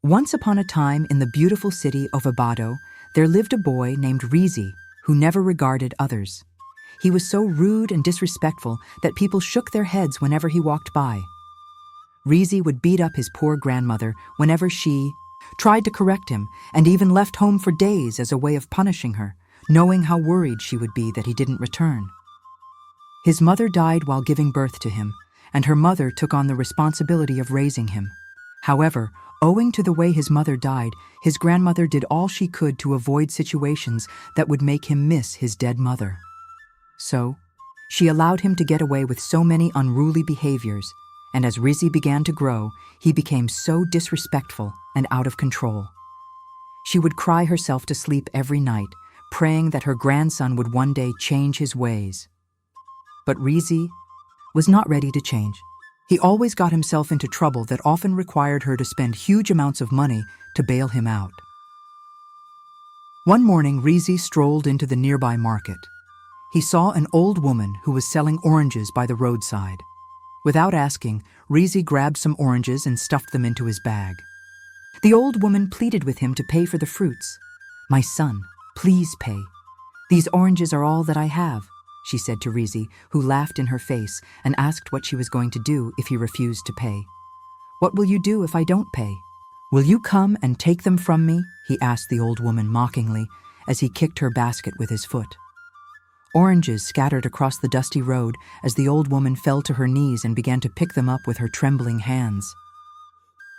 Once upon a time in the beautiful city of Obado, there lived a boy named Rizi who never regarded others. He was so rude and disrespectful that people shook their heads whenever he walked by. Rizi would beat up his poor grandmother whenever she tried to correct him, and even left home for days as a way of punishing her, knowing how worried she would be that he didn't return. His mother died while giving birth to him, and her mother took on the responsibility of raising him. However, owing to the way his mother died, his grandmother did all she could to avoid situations that would make him miss his dead mother. So, she allowed him to get away with so many unruly behaviors, and as Rizi began to grow, he became so disrespectful and out of control. She would cry herself to sleep every night, praying that her grandson would one day change his ways. But Rizi was not ready to change. He always got himself into trouble that often required her to spend huge amounts of money to bail him out. One morning, Rizi strolled into the nearby market. He saw an old woman who was selling oranges by the roadside. Without asking, Rizi grabbed some oranges and stuffed them into his bag. The old woman pleaded with him to pay for the fruits. "My son, please pay. These oranges are all that I have," she said to Rizi, who laughed in her face and asked what she was going to do if he refused to pay. "What will you do if I don't pay? Will you come and take them from me?" he asked the old woman mockingly as he kicked her basket with his foot. Oranges scattered across the dusty road as the old woman fell to her knees and began to pick them up with her trembling hands.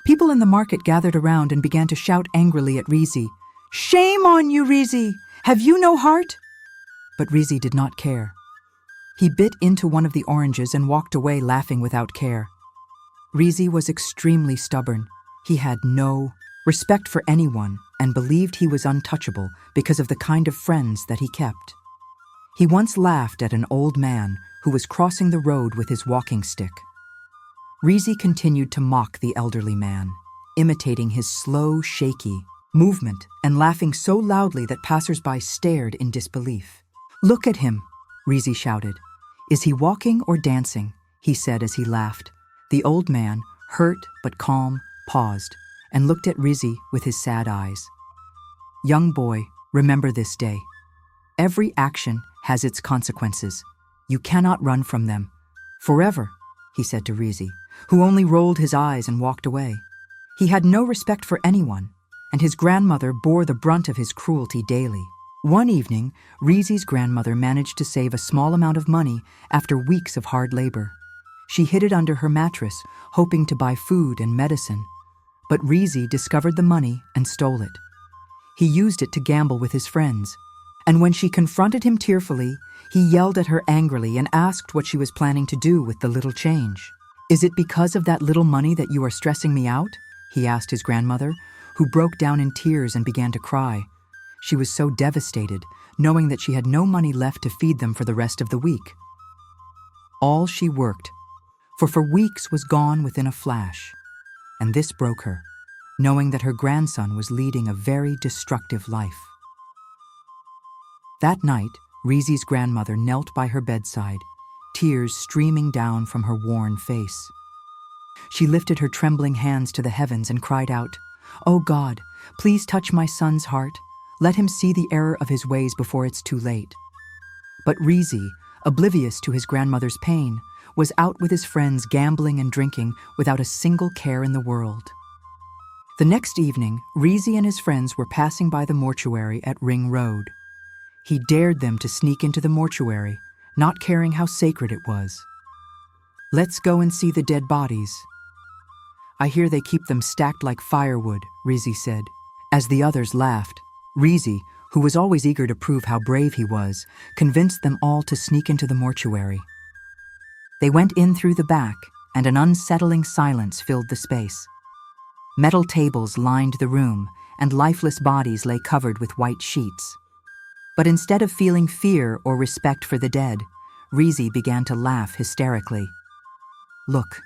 People in the market gathered around and began to shout angrily at Rizi. "Shame on you, Rizi! Have you no heart?" But Rizi did not care. He bit into one of the oranges and walked away laughing without care. Rizi was extremely stubborn. He had no respect for anyone and believed he was untouchable because of the kind of friends that he kept. He once laughed at an old man who was crossing the road with his walking stick. Rizi continued to mock the elderly man, imitating his slow, shaky movement and laughing so loudly that passers-by stared in disbelief. "Look at him," Rizi shouted. "Is he walking or dancing?" he said as he laughed. The old man, hurt but calm, paused and looked at Rizi with his sad eyes. "Young boy, remember this day. Every action has its consequences. You cannot run from them. Forever," he said to Rizi, who only rolled his eyes and walked away. He had no respect for anyone, and his grandmother bore the brunt of his cruelty daily. One evening, Rizi's grandmother managed to save a small amount of money after weeks of hard labor. She hid it under her mattress, hoping to buy food and medicine. But Rizi discovered the money and stole it. He used it to gamble with his friends. And when she confronted him tearfully, he yelled at her angrily and asked what she was planning to do with the little change. "Is it because of that little money that you are stressing me out?" he asked his grandmother, who broke down in tears and began to cry. She was so devastated, knowing that she had no money left to feed them for the rest of the week. All she worked for weeks was gone within a flash, and this broke her, knowing that her grandson was leading a very destructive life. That night, Rizi's grandmother knelt by her bedside, tears streaming down from her worn face. She lifted her trembling hands to the heavens and cried out, "Oh God, please touch my son's heart. Let him see the error of his ways before it's too late." But Rizi, oblivious to his grandmother's pain, was out with his friends gambling and drinking without a single care in the world. The next evening, Rizi and his friends were passing by the mortuary at Ring Road. He dared them to sneak into the mortuary, not caring how sacred it was. "Let's go and see the dead bodies. I hear they keep them stacked like firewood," Rizi said. As the others laughed, Rizi, who was always eager to prove how brave he was, convinced them all to sneak into the mortuary. They went in through the back, and an unsettling silence filled the space. Metal tables lined the room, and lifeless bodies lay covered with white sheets. But instead of feeling fear or respect for the dead, Rizi began to laugh hysterically. "Look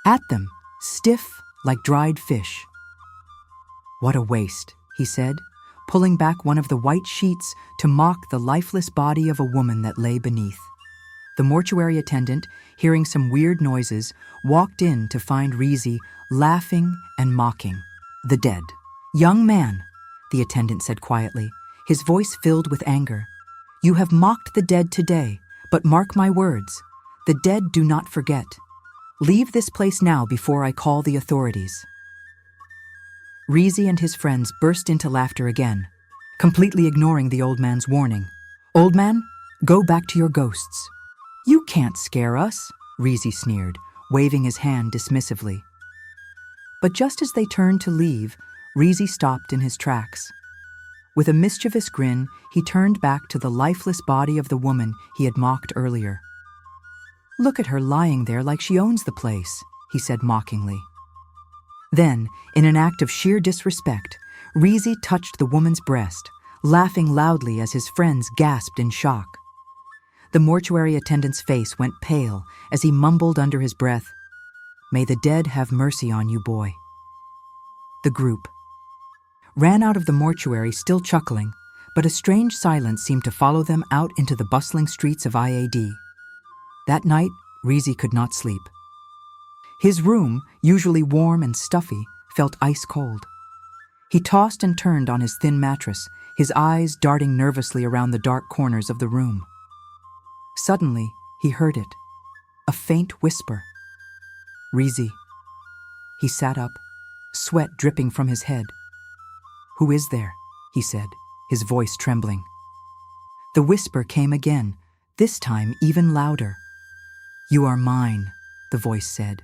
at them, stiff like dried fish." "What a waste," he said, pulling back one of the white sheets to mock the lifeless body of a woman that lay beneath. The mortuary attendant, hearing some weird noises, walked in to find Rizi laughing and mocking. The dead. Young man, the attendant said quietly, his voice filled with anger. You have mocked the dead today, but mark my words. The dead do not forget. Leave this place now before I call the authorities. Rizi and his friends burst into laughter again, completely ignoring the old man's warning. Old man, go back to your ghosts. You can't scare us, Rizi sneered, waving his hand dismissively. But just as they turned to leave, Rizi stopped in his tracks. With a mischievous grin, he turned back to the lifeless body of the woman he had mocked earlier. Look at her lying there like she owns the place, he said mockingly. Then, in an act of sheer disrespect, Rizi touched the woman's breast, laughing loudly as his friends gasped in shock. The mortuary attendant's face went pale as he mumbled under his breath, May the dead have mercy on you, boy. The group ran out of the mortuary still chuckling, but a strange silence seemed to follow them out into the bustling streets of IAD. That night, Rizi could not sleep. His room, usually warm and stuffy, felt ice cold. He tossed and turned on his thin mattress, his eyes darting nervously around the dark corners of the room. Suddenly, he heard it, a faint whisper. Rizi. He sat up, sweat dripping from his head. Who is there? He said, his voice trembling. The whisper came again, this time even louder. You are mine, the voice said.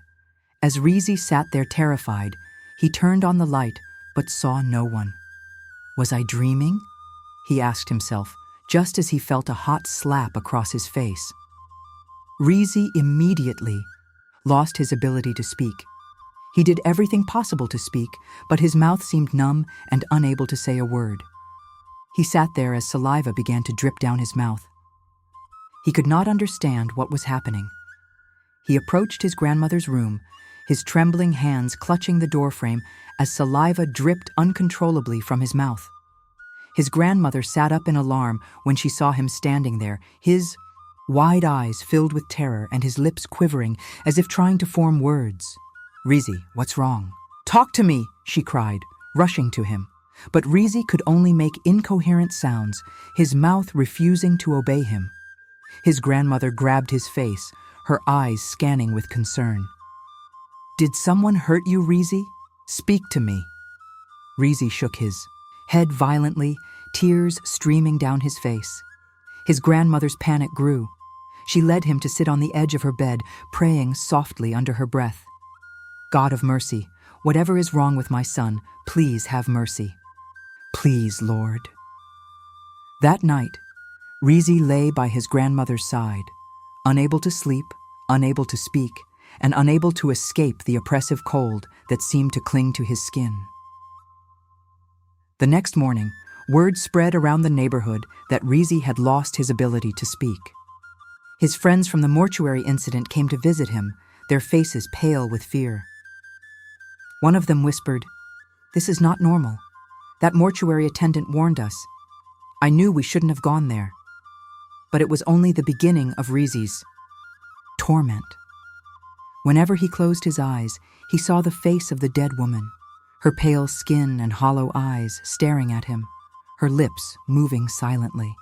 As Rizi sat there terrified, he turned on the light but saw no one. Was I dreaming? He asked himself, just as he felt a hot slap across his face. Rizi immediately lost his ability to speak. He did everything possible to speak, but his mouth seemed numb and unable to say a word. He sat there as saliva began to drip down his mouth. He could not understand what was happening. He approached his grandmother's room, his trembling hands clutching the doorframe as saliva dripped uncontrollably from his mouth. His grandmother sat up in alarm when she saw him standing there, his wide eyes filled with terror and his lips quivering as if trying to form words. Rizi, what's wrong? Talk to me, she cried, rushing to him. But Rizi could only make incoherent sounds, his mouth refusing to obey him. His grandmother grabbed his face, her eyes scanning with concern. Did someone hurt you, Rizi? Speak to me. Rizi shook his head violently, tears streaming down his face. His grandmother's panic grew. She led him to sit on the edge of her bed, praying softly under her breath. God of mercy, whatever is wrong with my son, please have mercy. Please, Lord. That night, Rizi lay by his grandmother's side, unable to sleep, unable to speak, and unable to escape the oppressive cold that seemed to cling to his skin. The next morning, word spread around the neighborhood that Rizi had lost his ability to speak. His friends from the mortuary incident came to visit him, their faces pale with fear. One of them whispered, "This is not normal. That mortuary attendant warned us. I knew we shouldn't have gone there." But it was only the beginning of Rizi's torment. Whenever he closed his eyes, he saw the face of the dead woman, her pale skin and hollow eyes staring at him, her lips moving silently.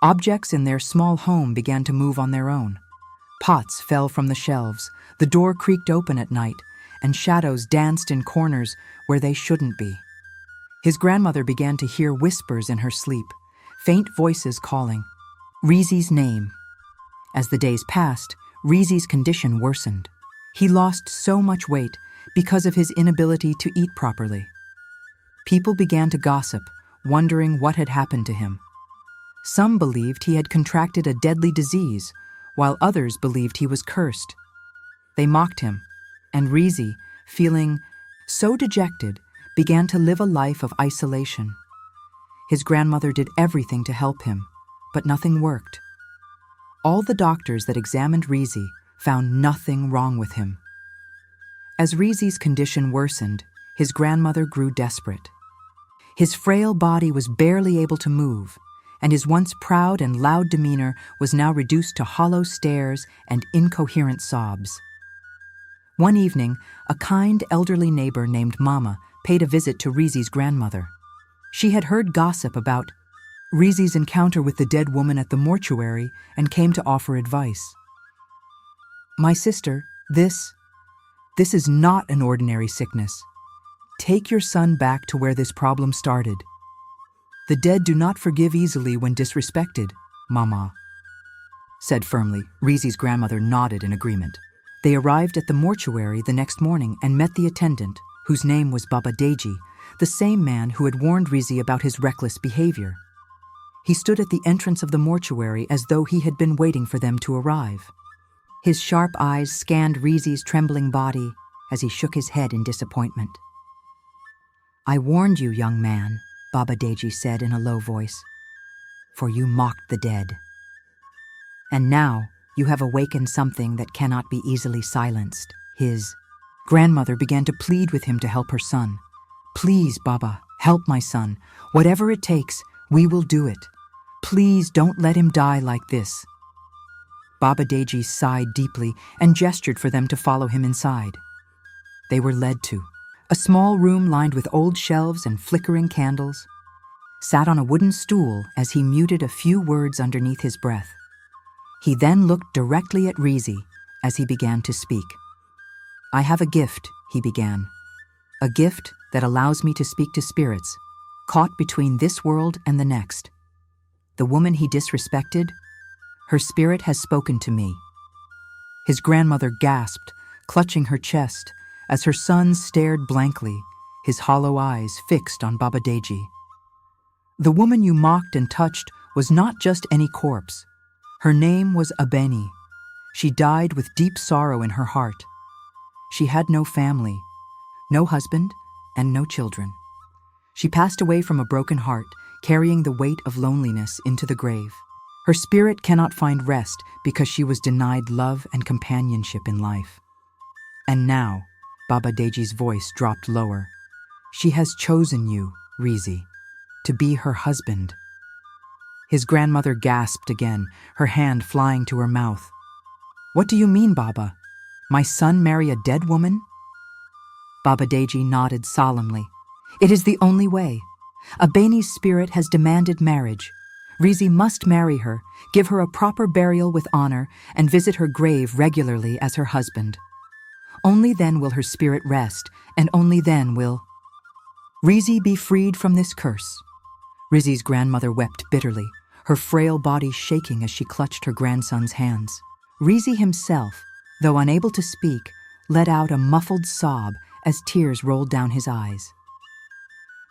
Objects in their small home began to move on their own. Pots fell from the shelves, the door creaked open at night, and shadows danced in corners where they shouldn't be. His grandmother began to hear whispers in her sleep, faint voices calling Rizi's name. As the days passed, Rizi's condition worsened. He lost so much weight because of his inability to eat properly. People began to gossip, wondering what had happened to him. Some believed he had contracted a deadly disease, while others believed he was cursed. They mocked him, and Rizi, feeling so dejected, began to live a life of isolation. His grandmother did everything to help him, but nothing worked. All the doctors that examined Rizi found nothing wrong with him. As Rizi's condition worsened, his grandmother grew desperate. His frail body was barely able to move, and his once proud and loud demeanor was now reduced to hollow stares and incoherent sobs. One evening, a kind elderly neighbor named Mama paid a visit to Rizi's grandmother. She had heard gossip about Rizi's encounter with the dead woman at the mortuary and came to offer advice. "My sister, this is not an ordinary sickness. Take your son back to where this problem started. The dead do not forgive easily when disrespected, Mama," said firmly. Rizi's grandmother nodded in agreement. They arrived at the mortuary the next morning and met the attendant, whose name was Baba Deji, the same man who had warned Rizi about his reckless behavior. He stood at the entrance of the mortuary as though he had been waiting for them to arrive. His sharp eyes scanned Rizi's trembling body as he shook his head in disappointment. "I warned you, young man," Baba Deji said in a low voice, "for you mocked the dead. And now you have awakened something that cannot be easily silenced." His grandmother began to plead with him to help her son. "Please, Baba, help my son. Whatever it takes, we will do it. Please don't let him die like this." Baba Deji sighed deeply and gestured for them to follow him inside. They were led to a small room lined with old shelves and flickering candles. Sat on a wooden stool as he muted a few words underneath his breath. He then looked directly at Rizi as he began to speak. "I have a gift," he began. "A gift that allows me to speak to spirits, caught between this world and the next. The woman he disrespected, her spirit has spoken to me." His grandmother gasped, clutching her chest, as her son stared blankly, his hollow eyes fixed on Baba Deji. "The woman you mocked and touched was not just any corpse. Her name was Abeni. She died with deep sorrow in her heart. She had no family, no husband, and no children. She passed away from a broken heart, carrying the weight of loneliness into the grave. Her spirit cannot find rest because she was denied love and companionship in life. And now," Baba Deji's voice dropped lower, "she has chosen you, Rizi, to be her husband." His grandmother gasped again, her hand flying to her mouth. "What do you mean, Baba? My son marry a dead woman?" Baba Deji nodded solemnly. "It is the only way. Abeni's spirit has demanded marriage. Rizi must marry her, give her a proper burial with honor, and visit her grave regularly as her husband. Only then will her spirit rest, and only then will Rizi be freed from this curse." Rizi's grandmother wept bitterly, her frail body shaking as she clutched her grandson's hands. Rizi himself, though unable to speak, let out a muffled sob as tears rolled down his eyes.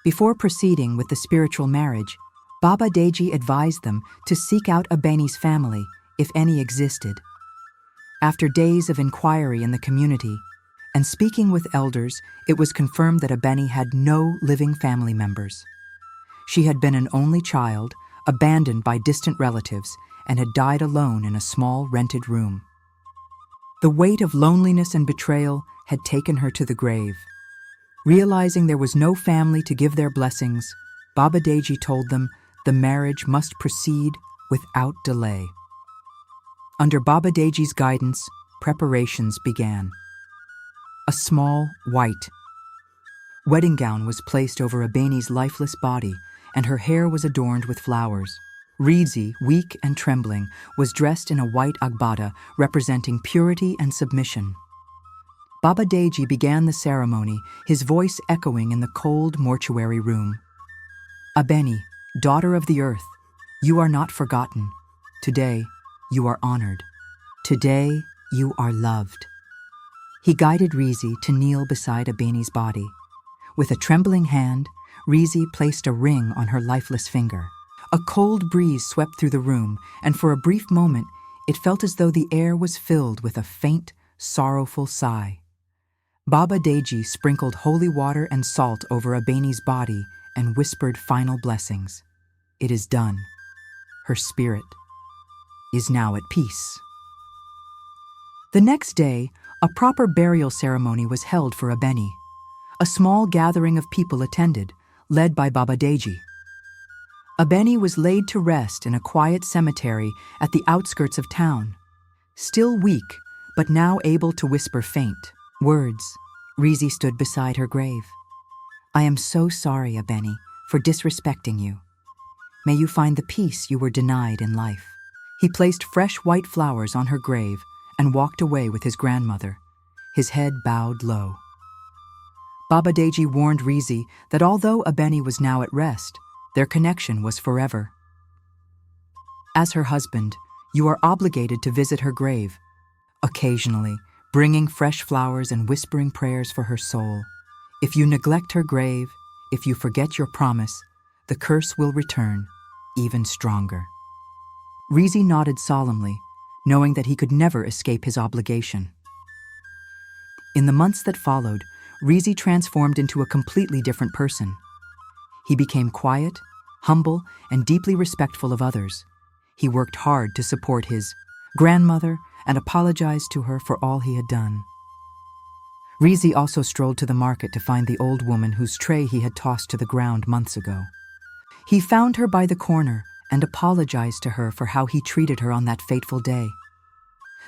Before proceeding with the spiritual marriage, Baba Deji advised them to seek out Abeni's family, if any existed. After days of inquiry in the community and speaking with elders, it was confirmed that Abeni had no living family members. She had been an only child, abandoned by distant relatives, and had died alone in a small rented room. The weight of loneliness and betrayal had taken her to the grave. Realizing there was no family to give their blessings, Baba Deji told them the marriage must proceed without delay. Under Baba Deji's guidance, preparations began. A small, white wedding gown was placed over Abeni's lifeless body, and her hair was adorned with flowers. Rizi, weak and trembling, was dressed in a white agbada representing purity and submission. Baba Deji began the ceremony, his voice echoing in the cold mortuary room. "Abeni, daughter of the earth, you are not forgotten. Today, you are honored. Today, you are loved." He guided Rizi to kneel beside Abeni's body. With a trembling hand, Rizi placed a ring on her lifeless finger. A cold breeze swept through the room, and for a brief moment, it felt as though the air was filled with a faint, sorrowful sigh. Baba Deji sprinkled holy water and salt over Abeni's body and whispered final blessings. "It is done. Her spirit is now at peace." The next day, a proper burial ceremony was held for Abeni. A small gathering of people attended, led by Baba Deji. Abeni was laid to rest in a quiet cemetery at the outskirts of town. Still weak, but now able to whisper faint words, Rizi stood beside her grave. I am so sorry, Abeni, for disrespecting you. May you find the peace you were denied in life." He placed fresh white flowers on her grave and walked away with his grandmother, his head bowed low. Baba Deji warned Rizi that although Abeni was now at rest, their connection was forever. As her husband, you are obligated to visit her grave, occasionally bringing fresh flowers and whispering prayers for her soul. If you neglect her grave, if you forget your promise, the curse will return, even stronger. Rizi nodded solemnly, knowing that he could never escape his obligation. In the months that followed, Rizi transformed into a completely different person. He became quiet, humble, and deeply respectful of others. He worked hard to support his grandmother and apologized to her for all he had done. Rizi also strolled to the market to find the old woman whose tray he had tossed to the ground months ago. He found her by the corner and apologized to her for how he treated her on that fateful day.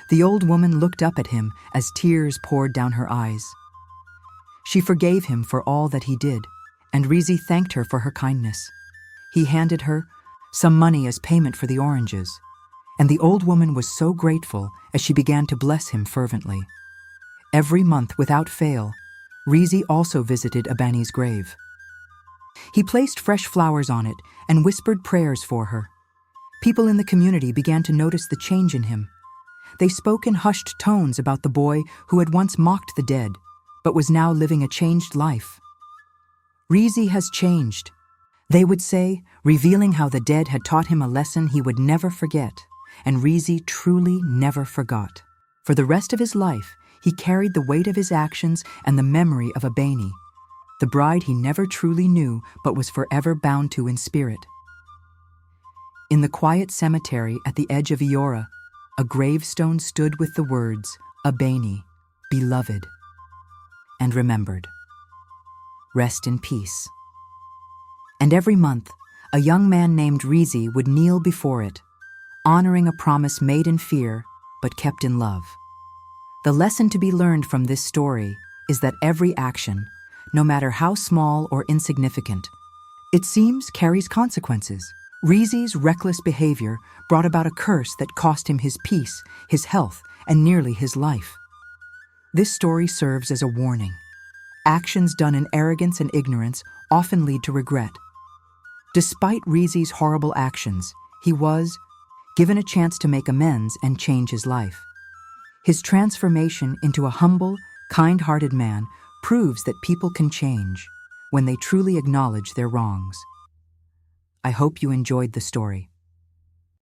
The old woman looked up at him as tears poured down her eyes. She forgave him for all that he did, and Rizi thanked her for her kindness. He handed her some money as payment for the oranges, and the old woman was so grateful as she began to bless him fervently. Every month, without fail, Rizi also visited Abani's grave. He placed fresh flowers on it and whispered prayers for her. People in the community began to notice the change in him. They spoke in hushed tones about the boy who had once mocked the dead, but was now living a changed life. "Rizi has changed," they would say, revealing how the dead had taught him a lesson he would never forget, and Rizi truly never forgot. For the rest of his life, he carried the weight of his actions and the memory of Abeni, the bride he never truly knew but was forever bound to in spirit. In the quiet cemetery at the edge of Iora, a gravestone stood with the words, "Abeni, beloved," and remembered. Rest in peace. And every month, a young man named Rizi would kneel before it, honoring a promise made in fear but kept in love. The lesson to be learned from this story is that every action, no matter how small or insignificant, it seems carries consequences. Rizi's reckless behavior brought about a curse that cost him his peace, his health, and nearly his life. This story serves as a warning. Actions done in arrogance and ignorance often lead to regret. Despite Rizi's horrible actions, he was given a chance to make amends and change his life. His transformation into a humble, kind-hearted man proves that people can change when they truly acknowledge their wrongs. I hope you enjoyed the story.